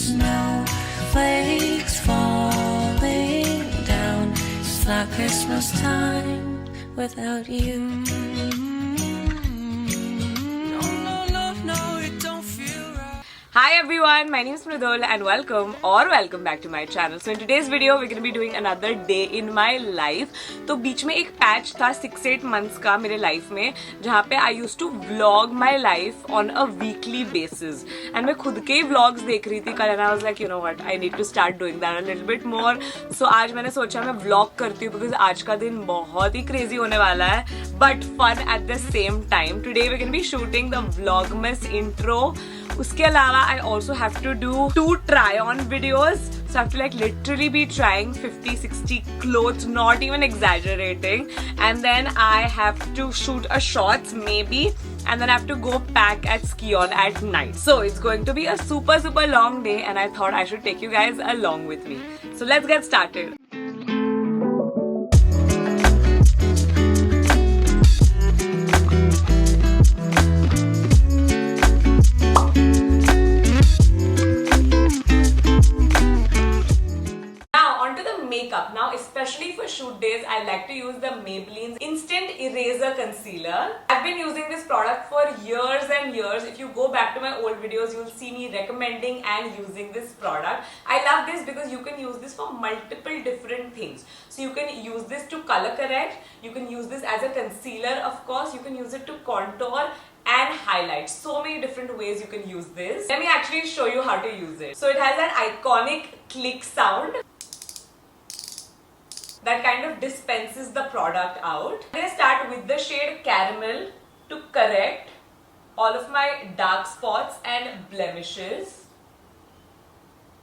snowflakes falling down. It's like Christmas time without you. No, no, no, no, it don't feel right. Hi everyone, my name is Mridul and welcome back to my channel. So in today's video we're going to be doing another day in my life. तो बीच में एक patch था 6-8 months का मेरे life में जहाँ पे I used to vlog my life on a weekly basis and मैं खुद के ही vlogs देख रही थी कल and I was like, you know what, I need to start doing that a little bit more. So आज मैंने सोचा मैं vlog करती हूँ because आज का दिन बहुत ही crazy होने वाला है but fun at the same time. Today we're going to be shooting the Vlogmas intro. उसके अलावा I also have to do 2 try-on videos. So I have to like literally be trying 50-60 clothes, not even exaggerating. And then I have to shoot a shots maybe. And then I have to go pack at Skion at night. So it's going to be a super long day and I thought I should take you guys along with me. So let's get started. Now, especially for shoot days, I like to use the Maybelline Instant Eraser Concealer. I've been using this product for years and years. If you go back to my old videos, you'll see me recommending and using this product. I love this because you can use this for multiple different things. So you can use this to color correct. You can use this as a concealer, of course. You can use it to contour and highlight. So many different ways you can use this. Let me actually show you how to use it. So it has an iconic click sound that kind of dispenses the product out. I'm going to start with the shade Caramel to correct all of my dark spots and blemishes.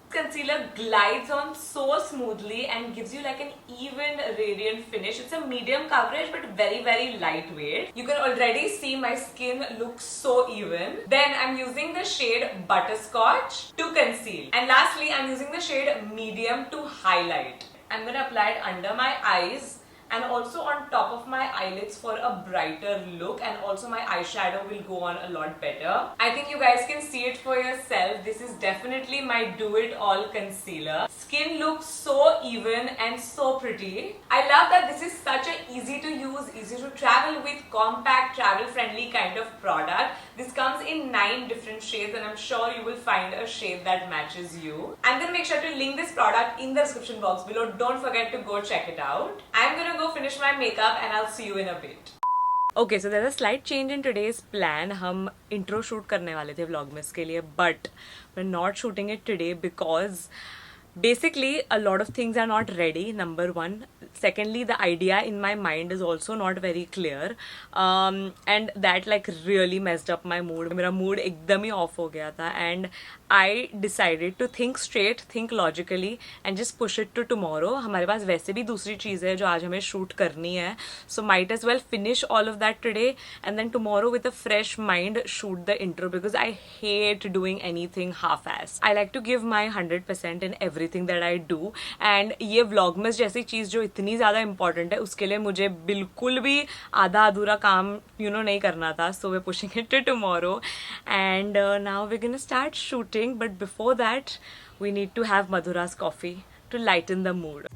Concealer glides on so smoothly and gives you like an even radiant finish. It's a medium coverage but very lightweight. You can already see my skin looks so even. Then I'm using the shade Butterscotch to conceal. And lastly, I'm using the shade Medium to highlight. I'm going to apply it under my eyes and also on top of my eyelids for a brighter look, and also my eyeshadow will go on a lot better. I think you guys can see it for yourself. This is definitely my do-it-all concealer. Skin looks so even and so pretty. I love that this is such an easy to use, easy to travel with, compact, travel-friendly kind of product. This comes in 9 different shades and I'm sure you will find a shade that matches you. I'm going to make sure to link this product in the description box below. Don't forget to go check it out. I'm going to go finish my makeup and I'll see you in a bit. Okay, so there's a slight change in today's plan. हम intro shoot करने वाले थे Vlogmas के लिए, but we're not shooting it today because basically a lot of things are not ready, number one. Secondly, the idea in my mind is also not very clear, and that like really messed up my mood. मेरा mood एकदम ही off हो गया था and I decided to think straight, think logically and just push it to tomorrow. हमारे पास वैसे भी दूसरी चीज़ है जो आज हमें shoot करनी है, so might as well finish all of that today and then tomorrow with a fresh mind shoot the intro because I hate doing anything half-assed. I like to give my 100% in everything that I do and ये Vlogmas जैसी चीज़ जो इतनी ज़्यादा important है उसके लिए मुझे बिल्कुल भी आधा अधूरा काम नहीं करना था. So we're pushing it to tomorrow and now we're gonna start shooting. But before that, we need to have Madhura's coffee to lighten the mood.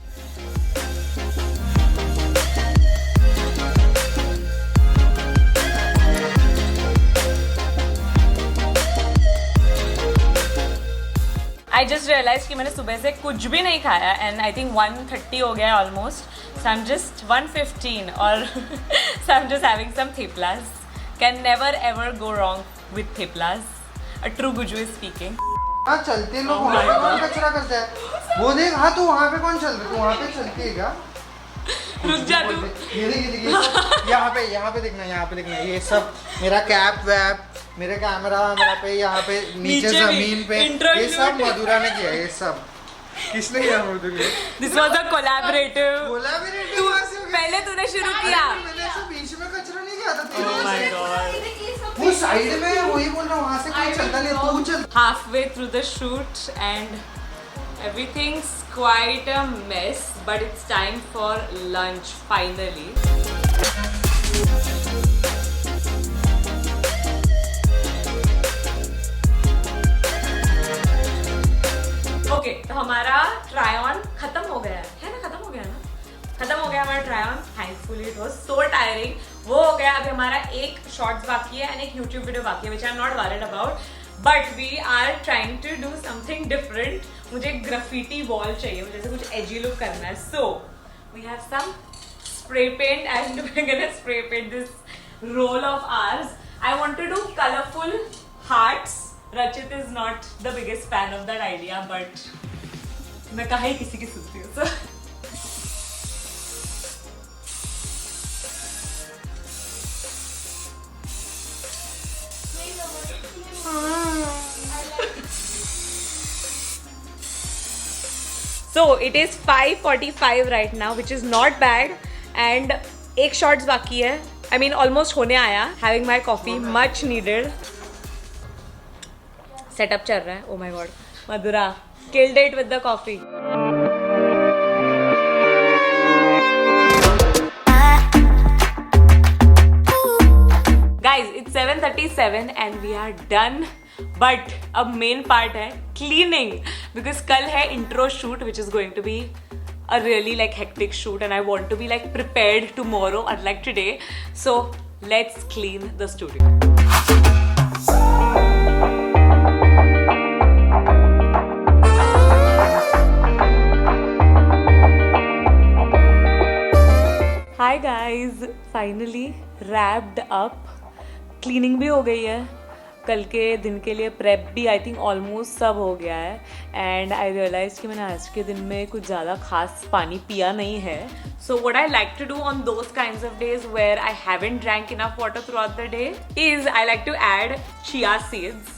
I just realized कि मैंने सुबह से कुछ भी नहीं खाया and I think 1:30 हो गया almost. So I'm just 1:15 or so I'm just having some theplas. Can never ever go wrong with theplas. A true Guju is speaking. हाँ चलते लोग वहाँ पे कौन कचरा करता है? वो देख, हाँ तू वहाँ पे कौन चल रहा है? तू वहाँ पे चलती है क्या? रुक जा तू. ये देख यहाँ पे देखना ये सब मेरा कैप वैप, मेरे कैमरा मेरा पे यहाँ पे नीचे जमीन पे ये सब मधुरा ने किया. ये सब किसने किया? मधुरा. This was a collaborative. पहले तूने शुरू किया. मैंने ऐसे बीच में कचरा नहीं किया था. Oh my God. वो साइड में वही बोल रहा हूँ, वहाँ से कोई चलता नहीं, तू चल. Halfway through the shoot and everything's quite a mess, but it's time for lunch finally. तो हमारा ट्राई ऑन खत्म हो गया है ना? खत्म हो गया ना? खत्म हो गया हमारा try on. Thankfully it was so tiring. वो हो गया. अभी हमारा एक शॉर्ट्स बाकी है एंड एक यूट्यूब वीडियो बाकी है, which I am not worried about. But we are trying to do something different. मुझे ग्राफिटी वॉल चाहिए, मुझे ऐसे कुछ एजी लुक करना है. So we have some spray paint and we are gonna spray paint this roll of ours. I want to do colourful hearts. Rachit is not the biggest fan of that idea, but मैं कहाँ ही किसी की सुनती हूँ. So So it is 5:45 right now, which is not bad. And एक shorts बाकी है. I mean almost होने आया. Having my coffee, much needed. Setup चल रहा है. Oh my god, Madhura killed it with the coffee. Guys, it's 7:37 and we are done. But अब main part है क्लीनिंग, बिकॉज कल है intro shoot which is going to be a really like hectic shoot and I want to be like prepared tomorrow unlike today. So let's clean the studio. Hi guys, finally wrapped up. Cleaning भी हो गई है. कल के दिन के लिए prep भी आई थिंक ऑलमोस्ट सब हो गया है. एंड आई रियलाइज कि मैंने आज के दिन में कुछ ज़्यादा खास पानी पिया नहीं है. So what I like to do on those kinds of days where I haven't drank enough water throughout the day is I like to add chia seeds.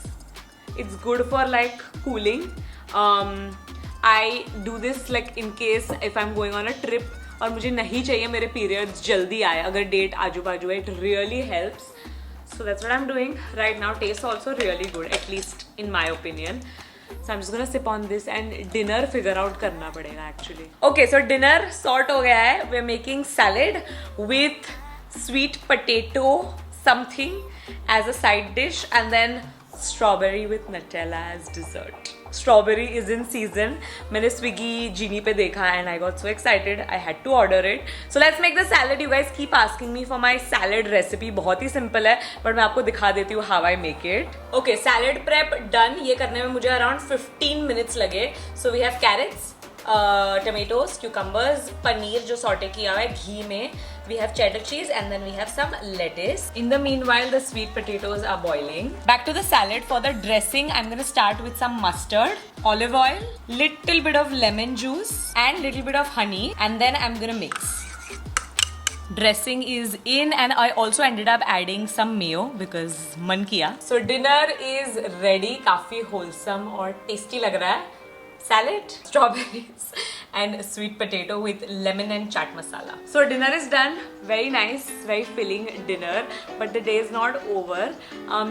It's good for like cooling. I do this like in case if I am going on a trip और मुझे नहीं चाहिए मेरे periods जल्दी आए, अगर date आजू बाजू है, it really helps. So that's what I'm doing right now. Tastes also really good, at least in my opinion. So I'm just gonna sip on this and dinner figure out करना पड़ेगा actually. Okay, so dinner sort हो गया है. We're making salad with sweet potato something as a side dish and then strawberry with Nutella as dessert. Strawberry is in season. मैंने Swiggy Genie पे देखा and I got so excited. I had to order it. So let's make the salad. You guys keep asking me for my salad recipe. बहुत ही simple है, but मैं आपको दिखा देती हूँ how I make it. Okay, salad prep done. ये करने में मुझे around 15 minutes लगे. So we have carrots, tomatoes, cucumbers, paneer जो सॉटे किया हुआ है घी में. We have cheddar cheese and then we have some lettuce. In the meanwhile, the sweet potatoes are boiling. Back to the salad. For the dressing, I'm going to start with some mustard, olive oil, little bit of lemon juice and little bit of honey, and then I'm going to mix. Dressing is in and I also ended up adding some mayo because मन किया. So dinner is ready. काफी wholesome और tasty लग रहा है. Salad, strawberries and sweet potato with lemon and chaat masala. So dinner is done. Very nice, very filling dinner. But the day is not over.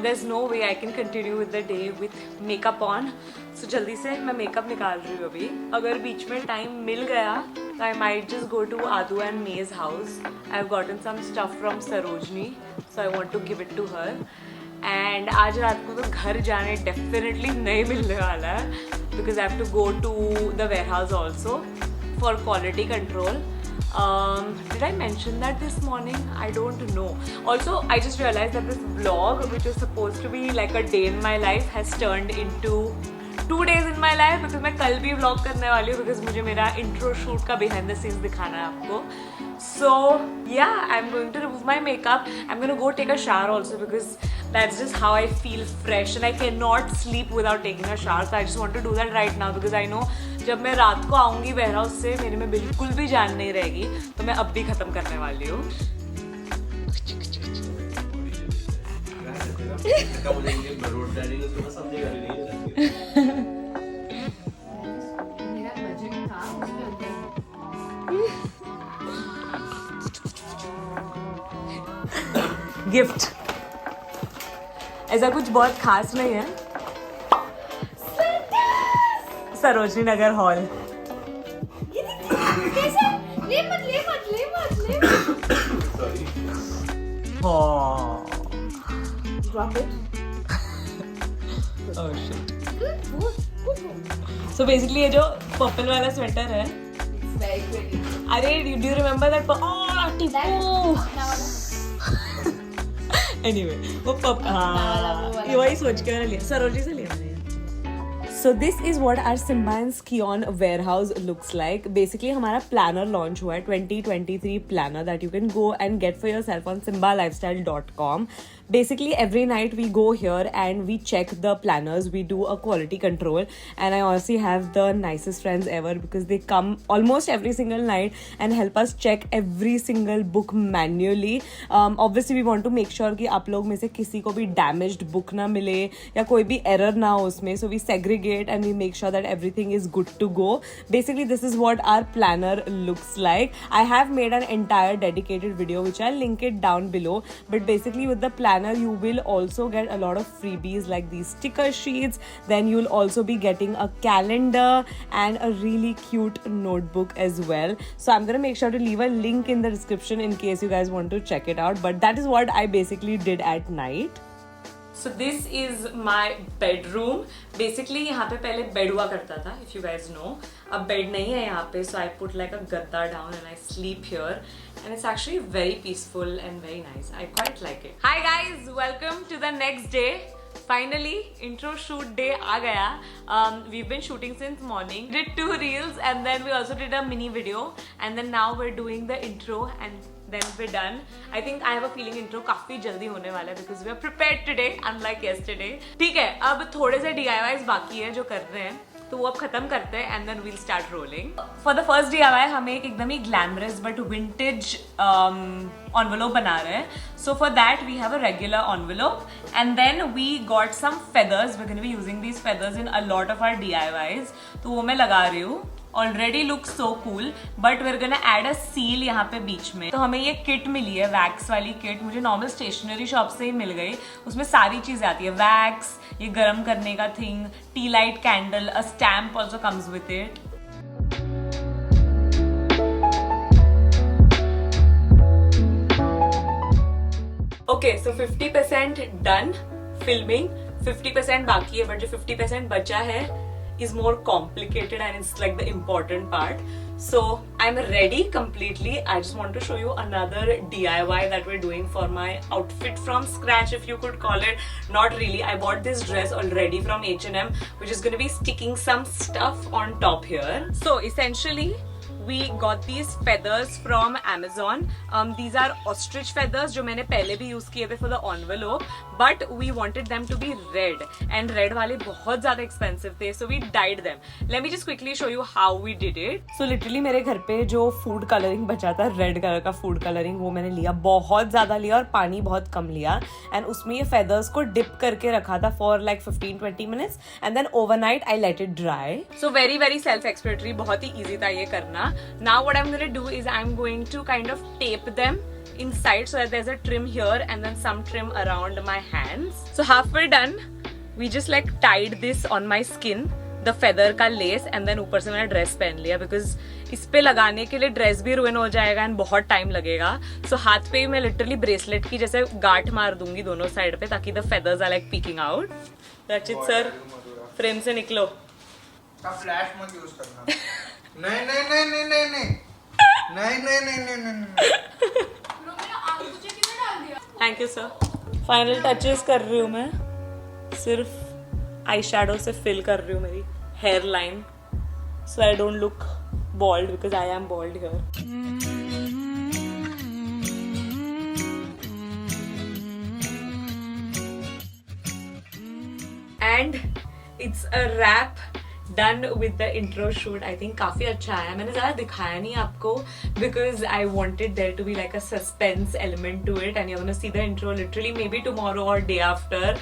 There's no way I can continue with the day with makeup on. So जल्दी से मैं makeup निकाल रही हूँ अभी. अगर बीच में time मिल गया, I might just go to Adu and May's house. I've gotten some stuff from Sarojini, so I want to give it to her. And आज रात को तो घर जाने डेफिनेटली नहीं मिलने वाला है because I have to go to the warehouse also for quality control. Did I mention that this morning? I don't know. Also, I just realized that this vlog, which was supposed to be like a day in my life, has turned into 2 days in my life because मैं कल भी vlog करने वाली हूँ because मुझे मेरा intro shoot का behind the scenes दिखाना है आपको. So yeah, I'm going to remove my makeup. I'm going to go take a shower also because that's just how I feel fresh and I cannot sleep without taking a shower. So I just want to do that right now because I know जब मैं रात को आऊँगी ware house से मेरे में बिल्कुल भी जान नहीं रहेगी तो मैं अब भी ख़त्म करने वाली हूँ. गिफ्ट ऐसा कुछ बहुत खास नहीं है. सरोजनी नगर हॉल. ले मत. Drop it. Oh shit. Good. So basically ये जो पर्पल वाला स्वेटर है, It's very pretty. अरे do you remember that? Oh, Tipu. Anyway, वो हाँ, ये वही सोच के मैंने लिया, सरोजी से लिया मैंने. So this is what our Simba and Skion warehouse looks like. Basically हमारा planner launch हुआ है 2023 planner that you can go and get for yourself on simbalifestyle.com. Basically every night we go here and we check the planners, we do a quality control, and I honestly have the nicest friends ever because they come almost every single night and help us check every single book manually. Obviously we want to make sure कि आप लोग में से किसी को भी damaged book ना मिले या कोई भी error ना हो उसमें, so we segregate and we make sure that everything is good to go. Basically this is what our planner looks like. I have made an entire dedicated video which I'll link it down below, but basically with the planner you will also get a lot of freebies like these sticker sheets. Then you'll also be getting a calendar and a really cute notebook as well. So I'm gonna make sure to leave a link in the description in case you guys want to check it out, but that is what I basically did at night. So this is my bedroom. Basically यहाँ पे पहले bed हुआ करता था, if you guys know. अब bed नहीं है यहाँ पे, so I put like a गद्दा down and I sleep here. And it's actually very peaceful and very nice. I quite like it. Hi guys, welcome to the next day. Finally, intro shoot day आ गया. We've been shooting since morning. Did 2 reels and then we also did a mini video. And then now we're doing the intro and then we're done. I think I have a feeling intro काफी जल्दी होने वाला है because we are prepared today, unlike yesterday. ठीक है, अब थोड़े से DIYs बाकी है जो कर रहे हैं, तो वो अब खत्म करते हैं and then we'll start rolling. For the first DIY हमें एक एकदम ही glamorous but vintage envelope बना रहे हैं. So for that we have a regular envelope and then we got some feathers. We're going to be using these feathers in a lot of our DIYs. तो वो मैं लगा रही हूँ. Already looks so cool, but we're gonna add a seal यहाँ पे बीच में. तो हमें ये किट मिली है, वैक्स वाली किट. मुझे नॉर्मल स्टेशनरी शॉप से ही मिल गई. उसमें सारी चीजें आती है, वैक्स, ये गर्म करने का thing, T light candle, a stamp also comes with it. Okay, so 50% done filming, 50% बाकी है, but जो 50% बचा है is more complicated and it's like the important part. So I'm ready completely. I just want to show you another DIY that we're doing for my outfit from scratch, if you could call it. Not really. I bought this dress already from H&M, which is going to be sticking some stuff on top here. So essentially we got these feathers from Amazon. These are ostrich feathers जो मैंने पहले भी use किए थे for the envelope, but we wanted them to be red and red वाले बहुत ज़्यादा expensive थे, so we dyed them. Let me just quickly show you how we did it. So literally मेरे घर पे जो food coloring बचा था, red color का food coloring, वो मैंने लिया, बहुत ज़्यादा लिया और पानी बहुत कम लिया, and उसमें ये feathers को dip करके रखा था for like 15-20 minutes and then overnight I let it dry. So very very self-explanatory, बहुत ही easy था ये करना. Now what I'm going to do is I'm going to kind of tape them inside so that there's a trim here and then some trim around my hands. So halfway done, we just like tied this on my skin, the feather का lace, and then ऊपर से मैंने dress पहन लिया because इस पे लगाने के लिए dress भी ruin हो जाएगा and बहुत time लगेगा. So हाथ पे मैं literally bracelet की जैसे गांठ मार दूंगी दोनों side पे ताकि the feathers are like peeking out. रचित सर frame से निकलो. का flash मत use करना. नहीं नहीं नहीं नहीं नहीं नहीं नहीं नहीं नहीं नहीं नहीं. Thank you sir. Final touches कर रही हूँ मैं, सिर्फ आई शैडो से फिल कर रही हूँ मेरी hairline, so I don't look bald because I am bald here. And it's a wrap. Done with the intro shoot. I think काफी अच्छा आया. मैंने ज़्यादा दिखाया नहीं आपको because I wanted there to be like a suspense element to it, and you're gonna see the intro literally maybe tomorrow or day after.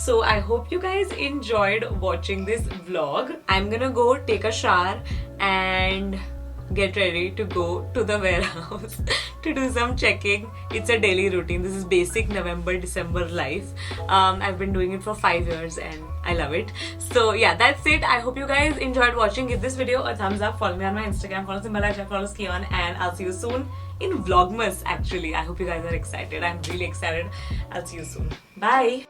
So I hope you guys enjoyed watching this vlog. I'm gonna go take a shower and get ready to go to the warehouse to do some checking. It's a daily routine. This is basic November-December life. I've been doing it for 5 years and I love it. So yeah, that's it. I hope you guys enjoyed watching. Give this video a thumbs up. Follow me on my Instagram. Follow Simba Lifestyle. Follow Skion, and I'll see you soon in Vlogmas. Actually, I hope you guys are excited. I'm really excited. I'll see you soon. Bye.